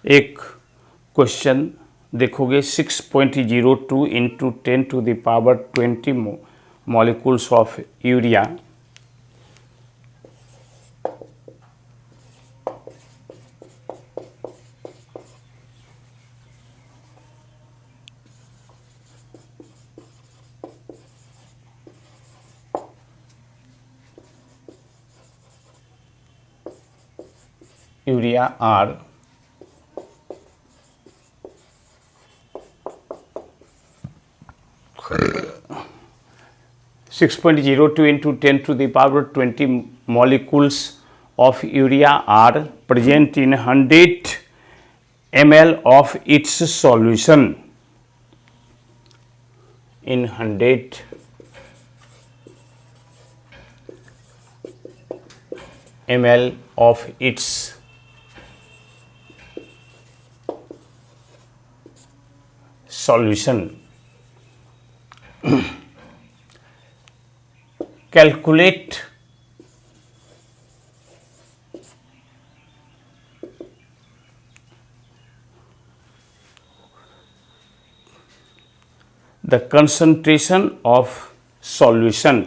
एक क्वेश्चन देखोगे 6.02 into 10⁻20 molecules of urea are 6.02 into 10⁻20 molecules of urea are present in 100 ml of its solution. In 100 ml of its solution. Calculate the concentration of solution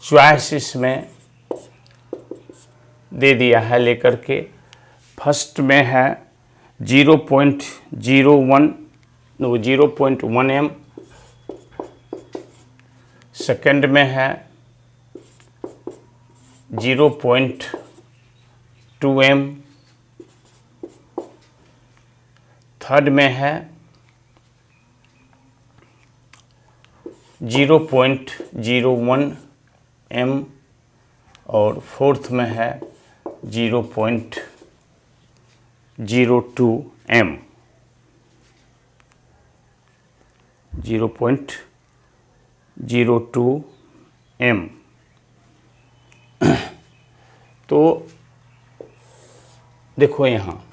choice में दे दिया है लेकर के। First में है 0.1 m, second में है 0.2 m, थर्ड में है 0.01 m और फोर्थ में है 0.02 m। 0.02 m। तो देखो यहाँ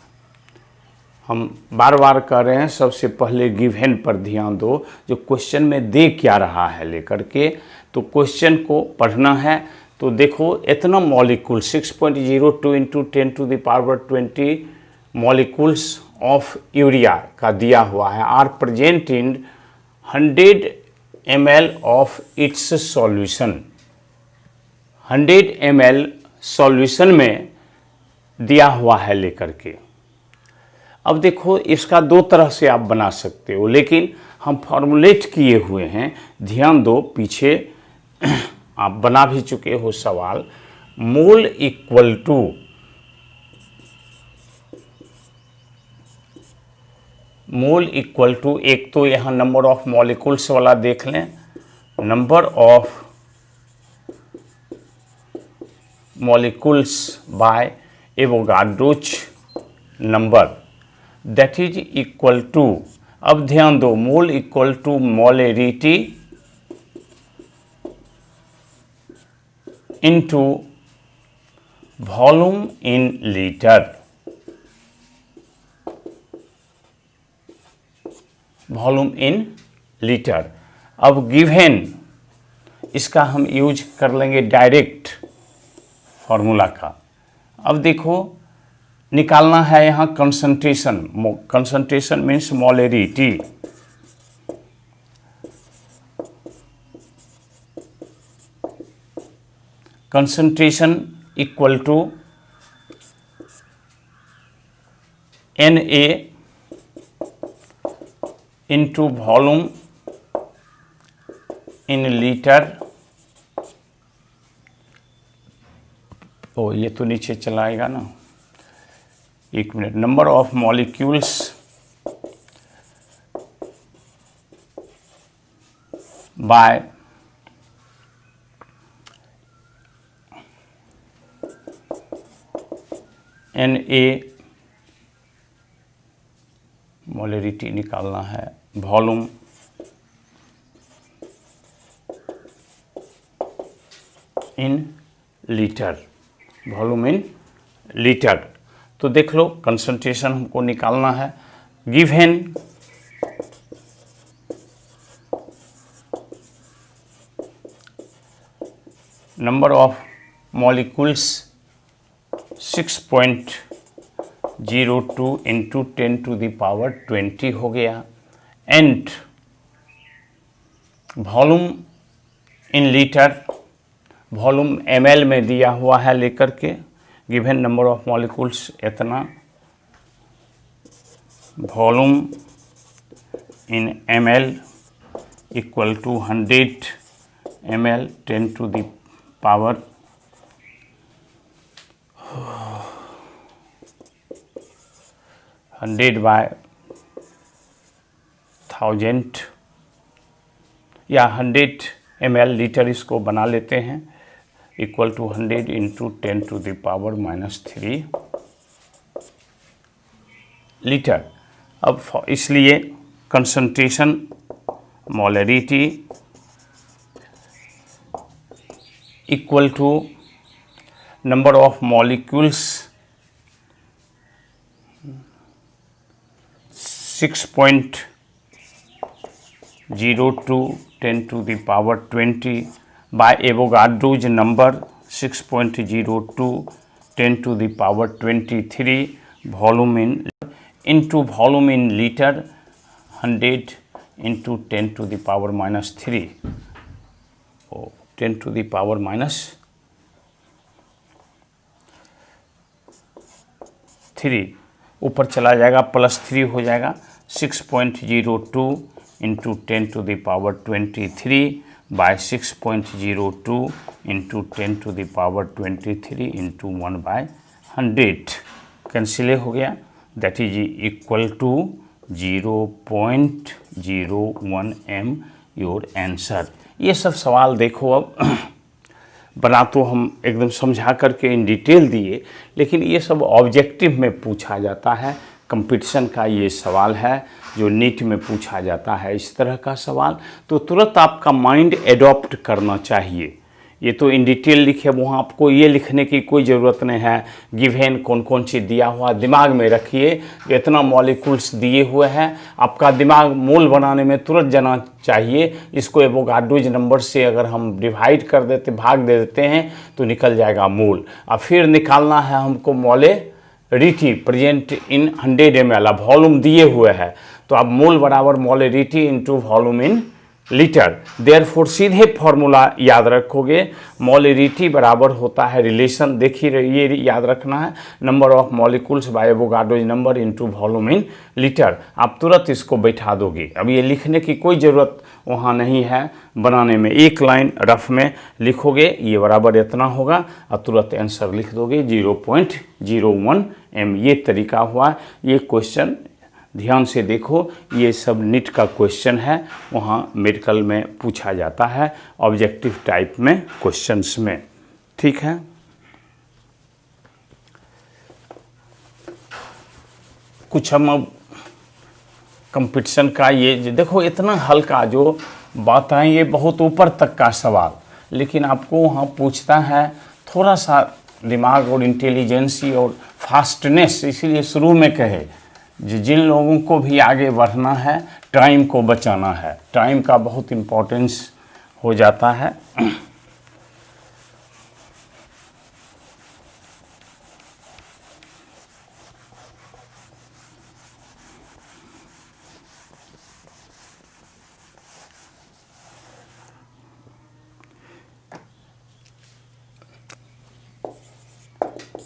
हम बार बार कर रहे हैं, सबसे पहले गिवन पर ध्यान दो, जो क्वेश्चन में दे क्या रहा है लेकर के, तो क्वेश्चन को पढ़ना है। तो देखो इतना molecule 6.02 into 10⁻20 molecules of urea का दिया हुआ है, are present in 100 ml of its solution. 100 ml solution में दिया हुआ है लेकर के। अब देखो इसका दो तरह से आप बना सकते हो, लेकिन हम फॉर्मुलेट किए हुए हैं, ध्यान दो, पीछे आप बना भी चुके हो सवाल। मोल इक्वल टू एक तो यहाँ नंबर ऑफ मॉलिक्यूल्स वाला देख लें, number of molecules by Avogadro number, that is equal to, अब ध्यान दो, mole equal to molarity into volume in liter। Volume in litre. अब गिवन इसका हम यूज कर लेंगे डायरेक्ट फॉर्मूला का। अब देखो निकालना है यहाँ concentration. Concentration means molarity. Concentration equal to Na into volume in litre. ओ ये तो नीचे चलाएगा ना, एक मिनट। Number of molecules by Na, molarity निकालना है, volume in litre, volume in litre. तो देख लो कंसंट्रेशन हमको निकालना है, given number of molecules 6.02 into 10⁻20 हो गया, and volume in litre, volume ml में दिया हुआ है लेकर के, गिवन नंबर ऑफ मॉलिक्यूल्स इतना, volume in ml equal to 100 ml 10⁻100 by 1000 या 100 ml लीटर इसको बना लेते हैं, इक्वल टू 100 इंटू 10⁻³ लीटर। अब इसलिए concentration molarity equal to number of molecules 6.02 10⁻20 by Avogadro's number 6.02 10⁻23 volume into volume in liter 100 into 10⁻³ 10⁻³ ऊपर चला जाएगा, +3 हो जाएगा, 6.02 into 10⁻23 by 6.02 into 10⁻23 into 1/100 cancel हो गया, that is equal to 0.01 m your answer. ये सब सवाल देखो, अब बना तो हम एकदम समझा करके इन डिटेल दिए, लेकिन ये सब ऑब्जेक्टिव में पूछा जाता है। कंपटीशन का ये सवाल है जो नीट में पूछा जाता है, इस तरह का सवाल, तो तुरंत आपका माइंड एडॉप्ट करना चाहिए। ये तो इन डिटेल लिखे, वहाँ आपको ये लिखने की कोई ज़रूरत नहीं है, गिवन कौन कौन सी दिया हुआ, दिमाग में रखिए, इतना मॉलिक्यूल्स दिए हुए हैं, आपका दिमाग मोल बनाने में तुरंत जाना चाहिए। इसको एवोगाड्रोज नंबर से अगर हम डिवाइड कर देते, भाग दे देते हैं, तो निकल जाएगा मोल। अब फिर निकालना है हमको मोलेरिटी प्रेजेंट इन 100 ml, अब वॉल्यूम दिए हुए है, तो अब मोल बराबर molarity into volume in litre. Therefore सीधे फॉर्मूला याद रखोगे, मोलरिटी बराबर होता है, रिलेशन देखिए ये याद रखना है, number of molecules by Avogadro's number into volume in litre. आप तुरंत इसको बैठा दोगे, अब ये लिखने की कोई ज़रूरत वहाँ नहीं है बनाने में, एक लाइन रफ में लिखोगे, ये बराबर इतना होगा और तुरंत आंसर लिख दोगे 0.01 m। ये तरीका हुआ। ये क्वेश्चन ध्यान से देखो, ये सब नीट का क्वेश्चन है, वहाँ मेडिकल में पूछा जाता है ऑब्जेक्टिव टाइप में क्वेश्चंस में, ठीक है। कुछ हम अब कंपटीशन का ये देखो, इतना हल्का जो बात है, ये बहुत ऊपर तक का सवाल, लेकिन आपको वहाँ पूछता है थोड़ा सा दिमाग और इंटेलिजेंसी और फास्टनेस, इसीलिए शुरू में कहे जिन लोगों को भी आगे बढ़ना है, टाइम को बचाना है, टाइम का बहुत इम्पोर्टेंस हो जाता है।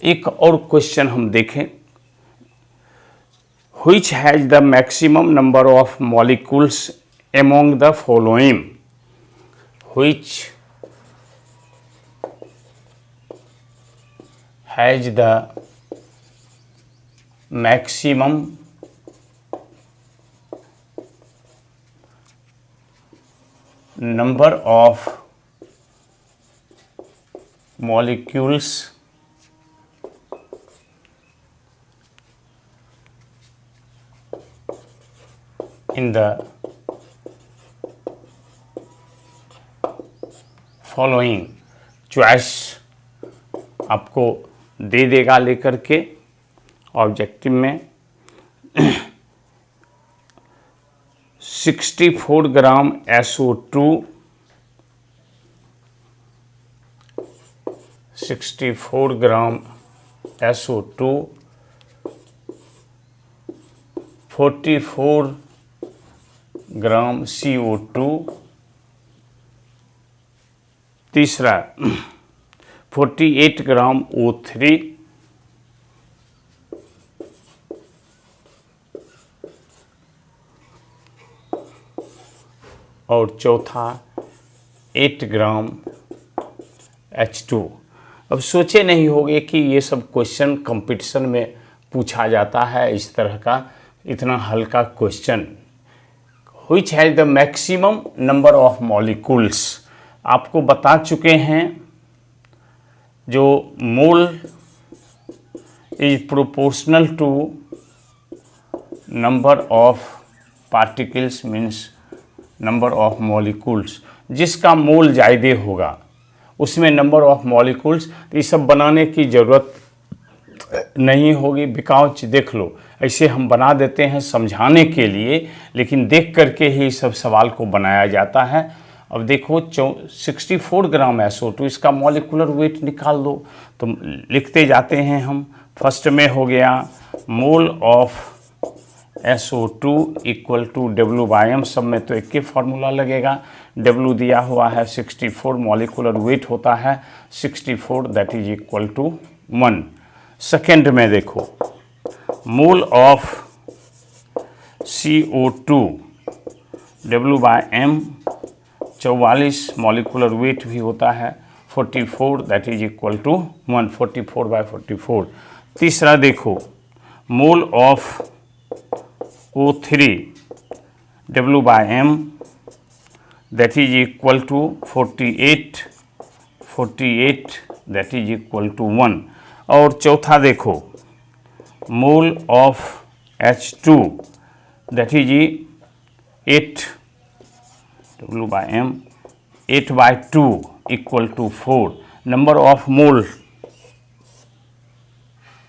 एक और क्वेश्चन हम देखें, which has the maximum number of molecules among the following, which has the maximum number of molecules in the following। Choice आपको दे देगा लेकर के ऑब्जेक्टिव में, 64 ग्राम SO2, 64 ग्राम SO2, 44 ग्राम CO2, तीसरा 48 ग्राम O3, और चौथा 8 ग्राम H2। अब सोचे नहीं होंगे कि ये सब क्वेश्चन कंपटीशन में पूछा जाता है, इस तरह का इतना हल्का question. Which has the maximum number of molecules, आपको बता चुके हैं जो mole is proportional to number of particles means number of molecules, जिसका मोल ज़्यादा होगा उसमें नंबर ऑफ मॉलिक्यूल्स। तो ये सब बनाने की ज़रूरत नहीं होगी, बिकॉज देख लो ऐसे हम बना देते हैं समझाने के लिए, लेकिन देख करके ही सब सवाल को बनाया जाता है। अब देखो 64 ग्राम SO2, इसका मॉलिक्यूलर वेट निकाल दो, तो लिखते जाते हैं हम। फर्स्ट में हो गया mole of SO2 equal to W/m, सब में तो एक ही फार्मूला लगेगा। W दिया हुआ है 64, मॉलिक्यूलर वेट होता है 64, that is equal to 1। Second में देखो mole of CO2 W/m 44, molecular weight भी होता है 44, दैट इज इक्वल टू 1, 44/44। तीसरा देखो mole of O3 W/m that is equal to 48, that is equal to 1। और चौथा देखो mole of H2 that is 8 W/m 8/2 equal to 4। Number of मोल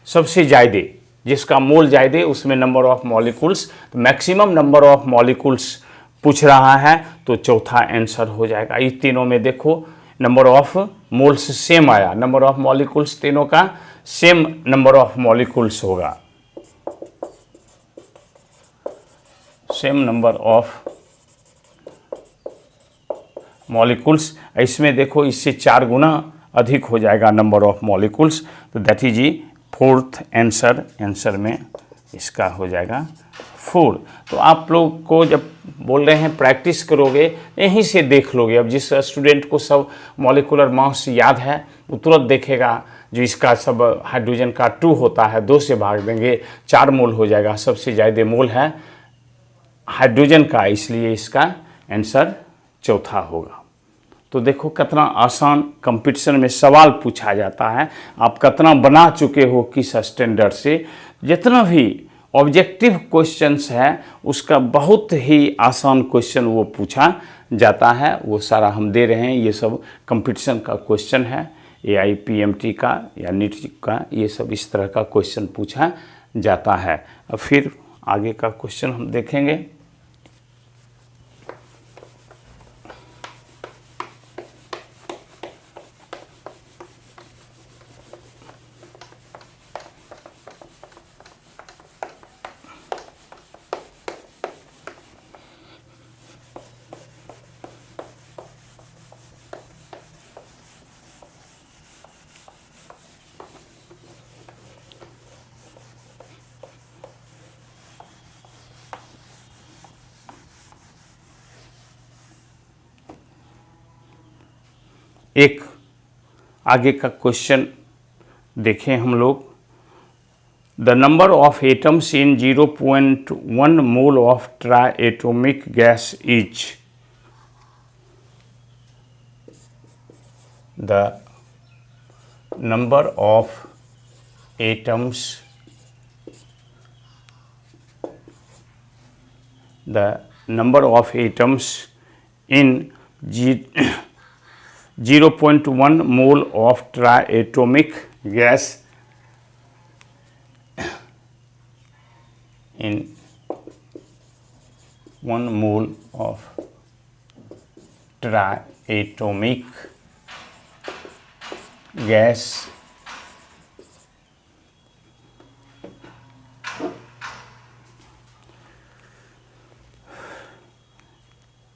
सबसे ज़्यादा, जिसका मोल ज़्यादा उसमें नंबर ऑफ मॉलिक्यूल्स, तो मैक्सिमम नंबर ऑफ मॉलिक्यूल्स पूछ रहा है तो चौथा आंसर हो जाएगा। इस तीनों में देखो नंबर ऑफ मोल्स सेम आया, नंबर ऑफ मॉलिक्यूल्स तीनों का सेम नंबर ऑफ मॉलिक्यूल्स होगा, सेम नंबर ऑफ मॉलिक्यूल्स। इसमें देखो इससे 4 गुना अधिक हो जाएगा नंबर ऑफ मॉलिक्यूल्स, तो दैट इज फोर्थ आंसर में इसका हो जाएगा 4। तो आप लोग को जब बोल रहे हैं प्रैक्टिस करोगे, यहीं से देख लोगे। अब जिस स्टूडेंट को सब मॉलिक्यूलर मास याद है वो तुरंत देखेगा, जो इसका सब हाइड्रोजन का 2 होता है 2 से भाग देंगे 4 मोल हो जाएगा। सबसे ज़्यादा मोल है हाइड्रोजन का, इसलिए इसका आंसर चौथा होगा। तो देखो कितना आसान कंपटीशन में सवाल पूछा जाता है, आप कितना बना चुके हो किस स्टैंडर्ड से। जितना भी ऑब्जेक्टिव क्वेश्चंस है उसका बहुत ही आसान क्वेश्चन वो पूछा जाता है, वो सारा हम दे रहे हैं। ये सब कंपटीशन का क्वेश्चन है, AIPMT का या नीट का, ये सब इस तरह का क्वेश्चन पूछा जाता है। अब फिर आगे का क्वेश्चन हम देखेंगे। एक आगे का क्वेश्चन देखें हम लोग। The number of atoms in 0.1 mole of ट्राइएटोमिक gas is, the number of atoms, the number of atoms in 0.1 mole of triatomic gas in 1 mole of triatomic gas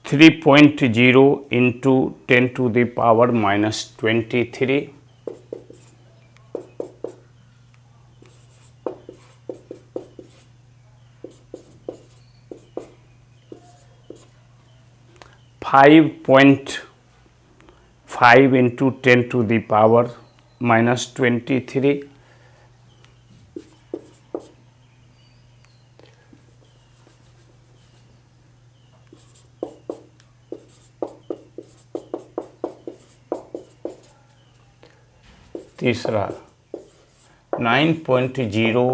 (3.0 into 10 to the power minus 23 5.5 into 10 to the power minus 23 तीसरा 9.0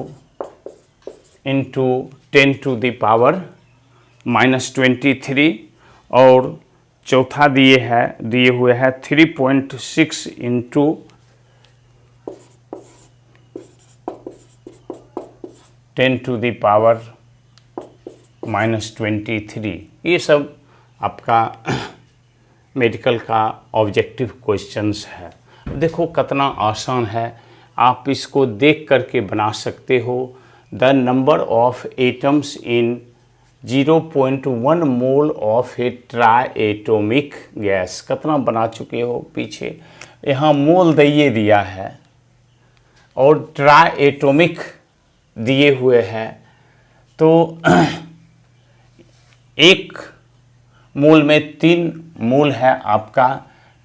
into 10 to the power minus 23 और चौथा दिए हुए है 3.6 into 10 to the power minus 23। ये सब आपका medical का ऑब्जेक्टिव क्वेश्चंस है। देखो कितना आसान है, आप इसको देख करके बना सकते हो। The number of atoms in 0.1 mole of A ट्राइएटोमिक gas कितना बना चुके हो पीछे। यहाँ मोल दिया है और ट्राइएटोमिक दिए हुए हैं, तो एक मोल में 3 मोल है आपका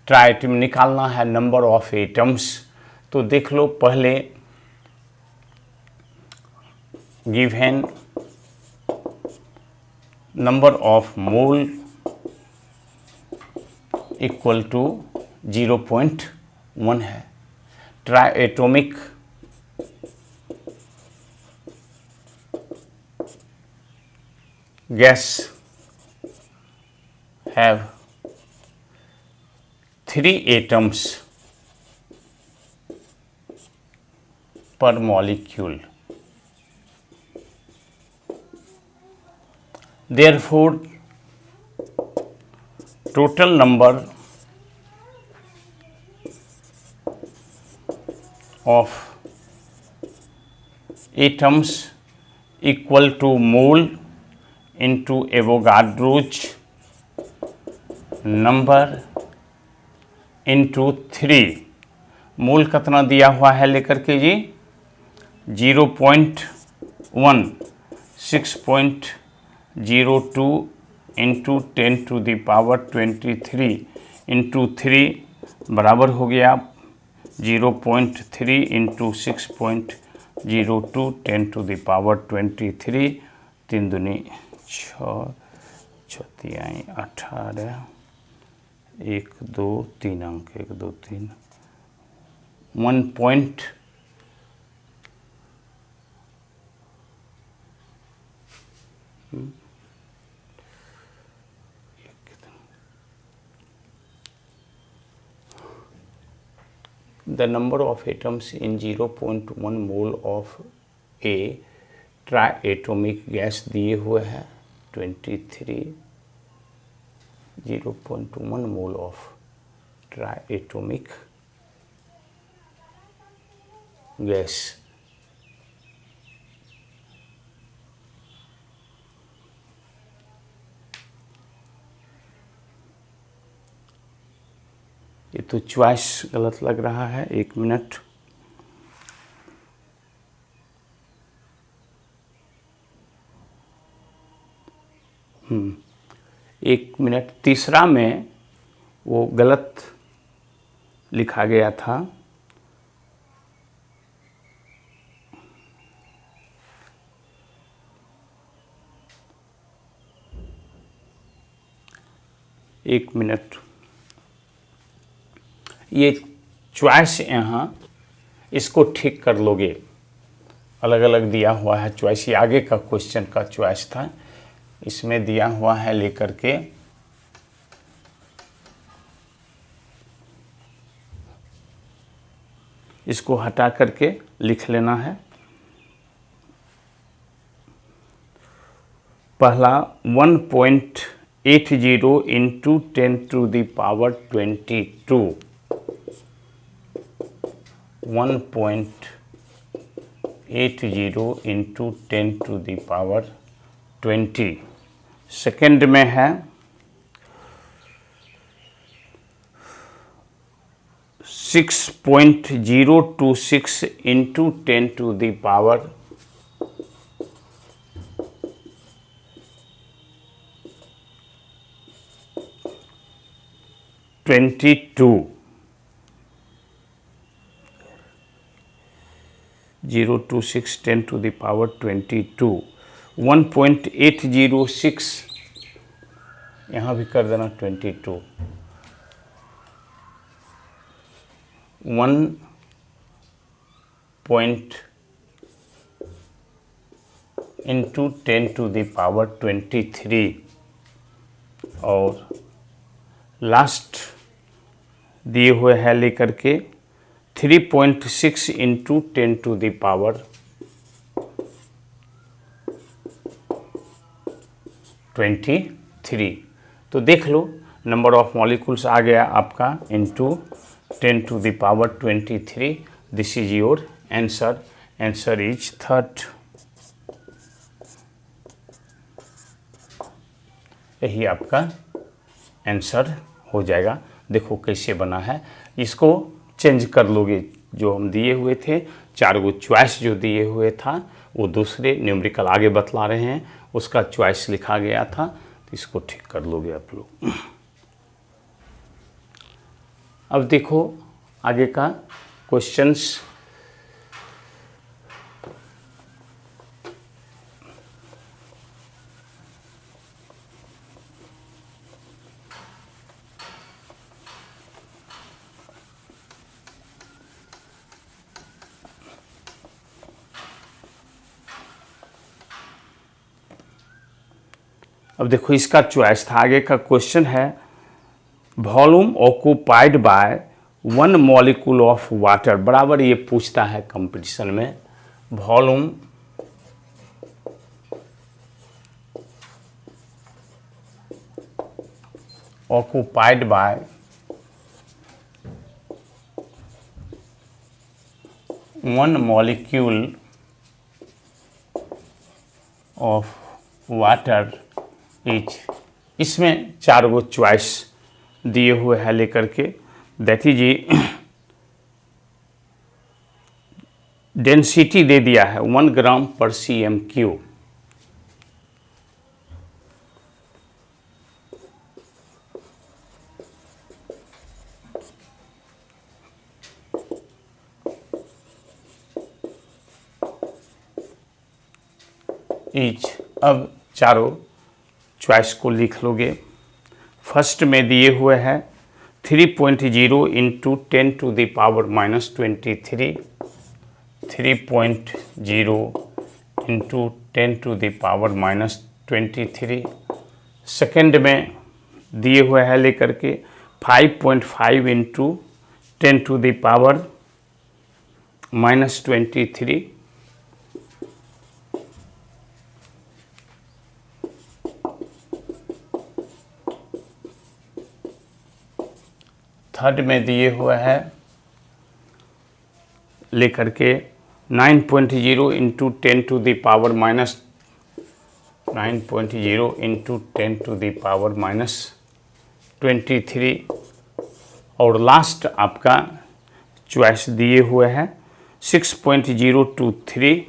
ट्राइएटम, निकालना है नंबर ऑफ एटम्स। तो देख लो पहले given number of mole equal to 0.1 है। Triatomic gas have 3 atoms per molecule. Therefore, total number of atoms equal to mole into Avogadro's number into 3। Mole कितना दिया हुआ है लेकर के जी 0.1 6.02 into 10 to the power 23 into 3 बराबर हो गया 0.3 इंटू 6.02 10 टू द पावर 23 3 दूनी 6 6 तिहाई 18 1 2 3 अंक 1 2 3 1 point the number of atoms in 0.1 mole of a triatomic gas दिए हुए हैं 23 0.1 mole of triatomic gas। ये तो चॉइस गलत लग रहा है, 1 मिनट। एक मिनट, तीसरा में वो गलत लिखा गया था। एक मिनट, ये चॉइस यहाँ इसको ठीक कर लोगे, अलग अलग दिया हुआ है चॉइस। ये आगे का क्वेश्चन का चॉइस था, इसमें दिया हुआ है लेकर के इसको हटा करके लिख लेना है। पहला 1.80 इंटू 10⁻²2, 1.80 इंटू 10⁻20। सेकेंड में है 6.026 इंटू 10⁻22, 026 10⁻22, 1.806, यहाँ भी कर देना 22, 1 पॉइंट इंटू 10⁻23, और लास्ट दिए हुए है लेकर के 3.6 इंटू 10⁻23। तो देख लो नंबर ऑफ मॉलिक्यूल्स आ गया आपका into 10⁻23। This is your answer. Answer is third. यही आपका आंसर हो जाएगा। देखो कैसे बना है, इसको चेंज कर लोगे। जो हम दिए हुए थे 4 गो चॉइस जो दिए हुए था वो दूसरे न्यूमेरिकल आगे बतला रहे हैं, उसका चॉइस लिखा गया था, तो इसको ठीक कर लोगे आप लोग। अब देखो आगे का क्वेश्चंस। अब देखो इसका चॉइस था। आगे का क्वेश्चन है volume occupied by 1 molecule of water. बराबर ये पूछता है कंपटीशन में, volume occupied by 1 molecule of water is. इसमें 4 गो चॉइस दिए हुए हैं लेकर के। दैट इज डेंसिटी दे दिया है 1 ग्राम पर cm3। इच। अब चारों चॉइस को लिख लोगे। फर्स्ट में दिए हुए हैं 3.0 इंटू 10⁻⁻23, 3.0 इंटू 10⁻⁻23। सेकेंड में दिए हुए हैं लेकर के 5.5 इंटू 10⁻⁻23। थर्ड में दिए हुए है लेकर के 9.0 इंटू 10⁻⁻9.0 इंटू 10⁻⁻23। और लास्ट आपका चॉइस दिए हुए हैं 6.023,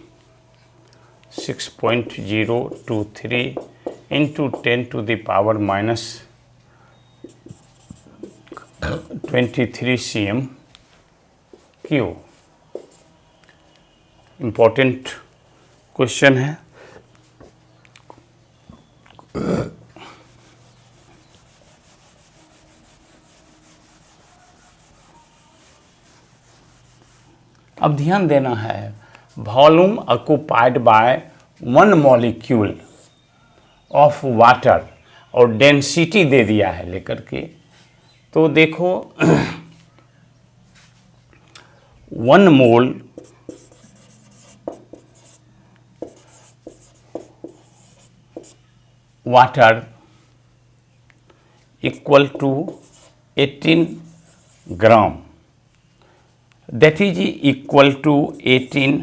6.023 इंटू 10⁻⁻23 cm3। इम्पोर्टेंट क्वेश्चन है। अब ध्यान देना है, volume occupied by 1 molecule of water और डेंसिटी दे दिया है लेकर के। तो देखो 1 मोल water equal to 18 gram, that is equal to 18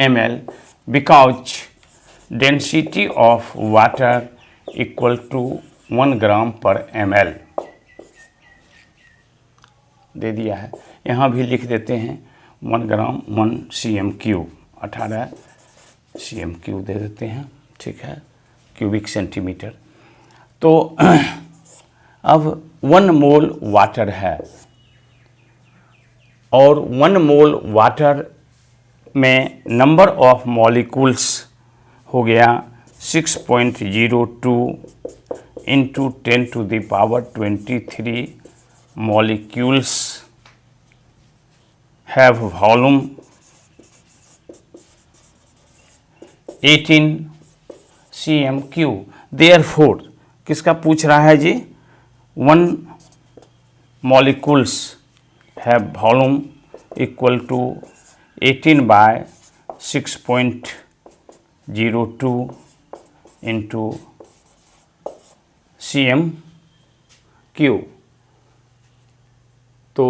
ml, because density of water equal to 1 gram per ml दे दिया है। यहाँ भी लिख देते हैं 1 ग्राम 1 cm3, 18 cm3 दे देते हैं, ठीक है, क्यूबिक सेंटीमीटर। तो अब 1 मोल वाटर है और 1 मोल वाटर में नंबर ऑफ मॉलिक्यूल्स हो गया 6.02 into 10⁻23 molecules have volume 18 cm3। Therefore किसका पूछ रहा है जी? 1 molecules have volume equal to 18 by 6.02 into cm3। तो